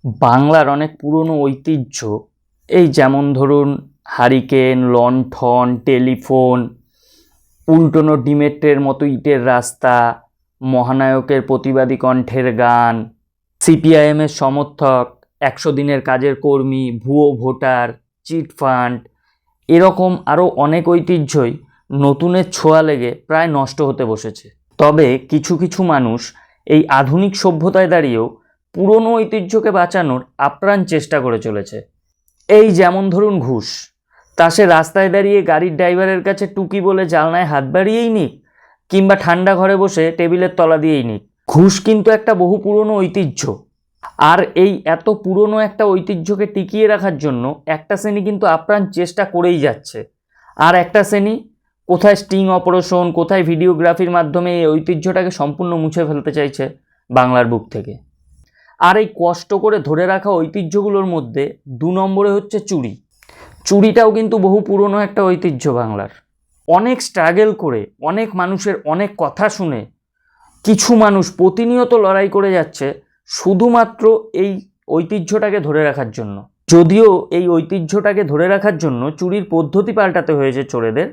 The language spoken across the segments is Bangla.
বাংলার অনেক পুরনো ঐতিহ্য, এই যেমন ধরুন হারিকেন, লণ্ঠন, টেলিফোন, উল্টোনো ডিমের ট্রের মতো ইটের রাস্তা, মহানায়কের প্রতিবাদী কণ্ঠের গান, সিপিআইএমের সমর্থক, ১০০ দিনের কাজের কর্মী, ভুয়ো ভোটার, চিটফান্ড, এরকম আরও অনেক ঐতিহ্যই নতুনের ছোঁয়া লেগে প্রায় নষ্ট হতে বসেছে। তবে কিছু কিছু মানুষ এই আধুনিক সভ্যতায় দাঁড়িয়েও পুরনো ঐতিহ্যকে বাঁচানোর আপ্রাণ চেষ্টা করে চলেছে। এই যেমন ধরুন ঘুষ, তা সে রাস্তায় দাঁড়িয়ে গাড়ির ড্রাইভারের কাছে টুকি বলে জানলায় হাত বাড়িয়েই নিক, কিংবা ঠান্ডা ঘরে বসে টেবিলের তলা দিয়েই নিক, ঘুষ কিন্তু একটা বহু পুরনো ঐতিহ্য। আর এই এত পুরনো একটা ঐতিহ্যকে টিকিয়ে রাখার জন্য একটা শ্রেণী কিন্তু আপ্রাণ চেষ্টা করেই যাচ্ছে, আর একটা শ্রেণী কোথায় স্টিং অপারেশন, কোথায় ভিডিওগ্রাফির মাধ্যমে এই ঐতিহ্যটাকে সম্পূর্ণ মুছে ফেলতে চাইছে বাংলার বুক থেকে। আর এই কষ্ট করে ধরে রাখা ঐতিহ্যগুলোর মধ্যে ২ নম্বরে হচ্ছে চুরি। চুরিটাও কিন্তু বহু পুরনো একটা ঐতিহ্য বাংলার। অনেক স্ট্রাগল করে, অনেক মানুষের অনেক কথা শুনে কিছু মানুষ প্রতিনিয়ত লড়াই করে যাচ্ছে শুধুমাত্র এই ঐতিহ্যটাকে ধরে রাখার জন্য। যদিও এই ঐতিহ্যটাকে ধরে রাখার জন্য চুরির পদ্ধতি পাল্টাতে হয়েছে চোরেদের।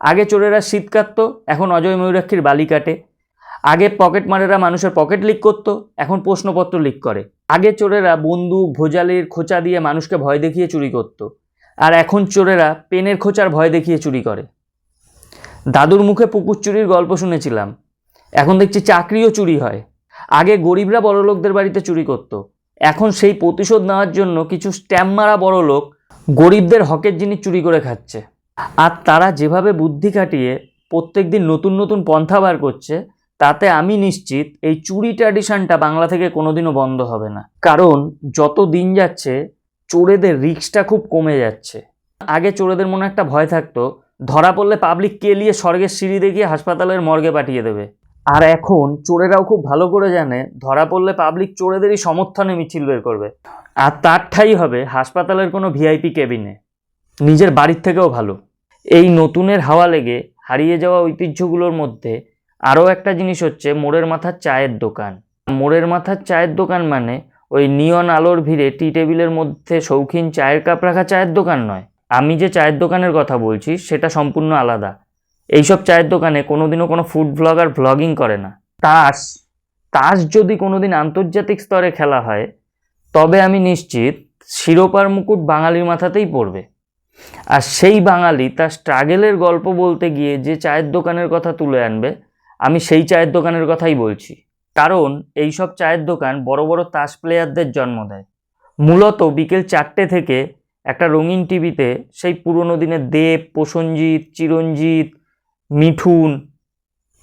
আগে চোরেরা শীত কাটতো, এখন অজয় ময়ূরাক্ষীর বালি কাটে। আগে পকেট মারেরা মানুষের পকেট লিক করতো, এখন প্রশ্নপত্র লিক করে। আগে চোরেরা বন্দুক, ভোজালির খোঁচা দিয়ে মানুষকে ভয় দেখিয়ে চুরি করতো, আর এখন চোরেরা পেনের খোঁচার ভয় দেখিয়ে চুরি করে। দাদুর মুখে পুকুর চুরির গল্প শুনেছিলাম, এখন দেখছি চাকরিও চুরি হয়। আগে গরিবরা বড়লোকদের বাড়িতে চুরি করত, এখন সেই প্রতিশোধ নেওয়ার জন্য কিছু স্ট্যাম্প মারা বড়লোক গরিবদের হকের জিনিস চুরি করে খাচ্ছে। আর তারা যেভাবে বুদ্ধি খাটিয়ে প্রত্যেক দিন নতুন নতুন পন্থা বার করছে, তাতে আমি নিশ্চিত এই চুরি ট্র্যাডিশনটা বাংলা থেকে কোনোদিনও বন্ধ হবে না। কারণ যত দিন যাচ্ছে চোরেদের রিস্কটা খুব কমে যাচ্ছে। আগে চোরেদের মনে একটা ভয় থাকতো, ধরা পড়লে পাবলিক কেলিয়ে স্বর্গের সিঁড়ি দেখিয়ে হাসপাতালের মর্গে পাঠিয়ে দেবে। আর এখন চোরেরাও খুব ভালো করে জানে, ধরা পড়লে পাবলিক চোরেদেরই সমর্থনে মিছিল বের করবে, আর তার ঠাঁই হবে হাসপাতালের কোনো ভিআইপি কেবিনে, নিজের বাড়ির থেকেও ভালো। এই নতুনের হাওয়া লেগে হারিয়ে যাওয়া ঐতিহ্যগুলোর মধ্যে আরও একটা জিনিস হচ্ছে মোড়ের মাথার চায়ের দোকান। মোড়ের মাথার চায়ের দোকান মানে ওই নিয়ন আলোর ভিড়ে টি টেবিলের মধ্যে শৌখিন চায়ের কাপ রাখা চায়ের দোকান নয়। আমি যে চায়ের দোকানের কথা বলছি সেটা সম্পূর্ণ আলাদা। এইসব চায়ের দোকানে কোনোদিনও কোনো ফুড ব্লগার ব্লগিং করে না। তাস যদি কোনোদিন আন্তর্জাতিক স্তরে খেলা হয়, তবে আমি নিশ্চিত শিরোপার মুকুট বাঙালির মাথাতেই পড়বে। আর সেই বাঙালি তার স্ট্রাগলের গল্প বলতে গিয়ে যে চায়ের দোকানের কথা তুলে আনবে, আমি সেই চায়ের দোকানের কথাই বলছি। কারণ এইসব চায়ের দোকান বড় বড় তাস প্লেয়ারদের জন্ম দেয়। মূলত বিকেল 4টে থেকে একটা রঙিন টিভিতে সেই পুরনো দিনের দেব, প্রসেনজিৎ, চিরঞ্জিত, মিঠুন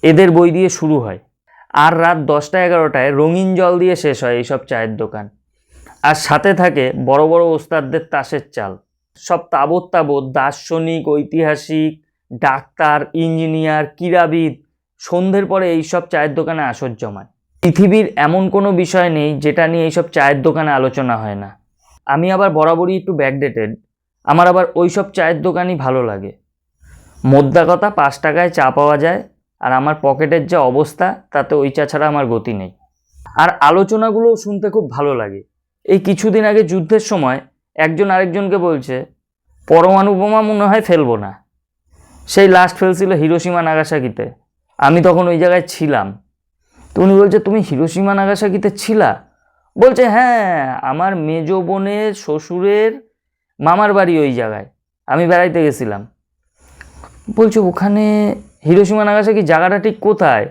এদের বই দিয়ে শুরু হয়, আর রাত 10টা-11টায় রঙিন জল দিয়ে শেষ হয় এইসব চায়ের দোকান। আর সাথে থাকে বড় বড় ওস্তাদদের তাসের চাল। সব তাবৎ দার্শনিক, ঐতিহাসিক, ডাক্তার, ইঞ্জিনিয়ার, ক্রীড়াবিদ সন্ধ্যের পরে এইসব চায়ের দোকানে আসর জমায়। পৃথিবীর এমন কোনো বিষয় নেই যেটা নিয়ে এইসব চায়ের দোকানে আলোচনা হয় না। আমি আবার বরাবরই একটু ব্যাকডেটেড, আমার আবার ওইসব চায়ের দোকানই ভালো লাগে। মোদ্দা কথা 5 টাকায় চা পাওয়া যায়, আর আমার পকেটের যা অবস্থা তাতে ওই চা ছাড়া আমার গতি নেই। আর আলোচনাগুলোও শুনতে খুব ভালো লাগে। এই কিছুদিন আগে যুদ্ধের সময় একজন আরেকজনকে বলছে, পরমাণু বোমা মনে হয় ফেলবো না। সেই লাস্ট ফেলছিল হিরোশিমা নাগাসাকিতে, আমি তখন ওই জায়গায় ছিলাম। তো উনি বলছে, তুমি হিরোশিমা নাগাসাকিতে ছিলা? বলছে, হ্যাঁ, আমার মেজ বোনের শ্বশুরের মামার বাড়ি ওই জায়গায়, আমি বেড়াইতে গেছিলাম। বলছে, ওখানে হিরোশিমা নাগাসাকি জায়গাটা ঠিক কোথায়?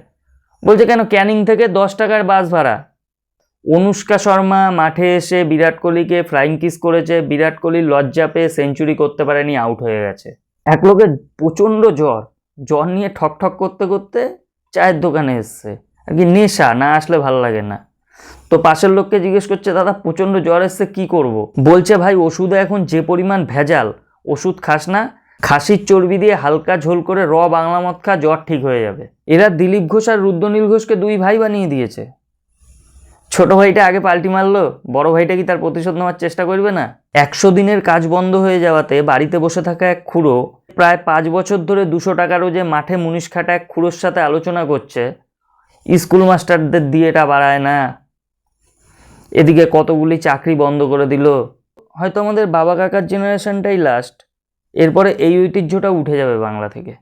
বলছে, কেন, ক্যানিং থেকে 10 টাকার বাস ভাড়া। অনুষ্কা শর্মা মাঠে এসে বিরাট কোহলিকে ফ্লাইং কিস করেছে, বিরাট কোহলির লজ্জা পেয়ে সেঞ্চুরি করতে পারেনি, আউট হয়ে গেছে। এক লোকের প্রচণ্ড জ্বর নিয়ে ঠক করতে করতে চায়ের দোকানে এসছে, আর কি নেশা, না আসলে ভালো লাগে না। তো পাশের লোককে জিজ্ঞেস করছে, দাদা প্রচণ্ড জ্বর এসছে, কি করব? বলছে, ভাই ওষুধে এখন যে পরিমাণ ভেজাল, ওষুধ খাস না, খাসির চর্বি দিয়ে হালকা ঝোল করে বাংলা মদ খা, জ্বর ঠিক হয়ে যাবে। এরা দিলীপ ঘোষ আর রুদ্রনীল ঘোষকে 2 ভাই বানিয়ে দিয়েছে। ছোট ভাইটা আগে পাল্টি মারলো, বড় ভাইটা কি তার প্রতিশোধ নেওয়ার চেষ্টা করবে না? 100 দিনের কাজ বন্ধ হয়ে যাওয়াতে বাড়িতে বসে থাকা এক খুড়ো প্রায় 5 বছর ধরে 200 টাকা রোজে মাঠে মুনিশ খাটা এক খুড়োর সাথে আলোচনা করছে, স্কুল মাস্টারদের দিয়ে এটা বাড়ায় না। এদিকে কতগুলি চাকরি বন্ধ করে দিল। হয়তো আমাদের বাবা কাকার জেনারেশনটাই লাস্ট, এরপরে এই ঐতিহ্যটা উঠে যাবে বাংলা থেকে।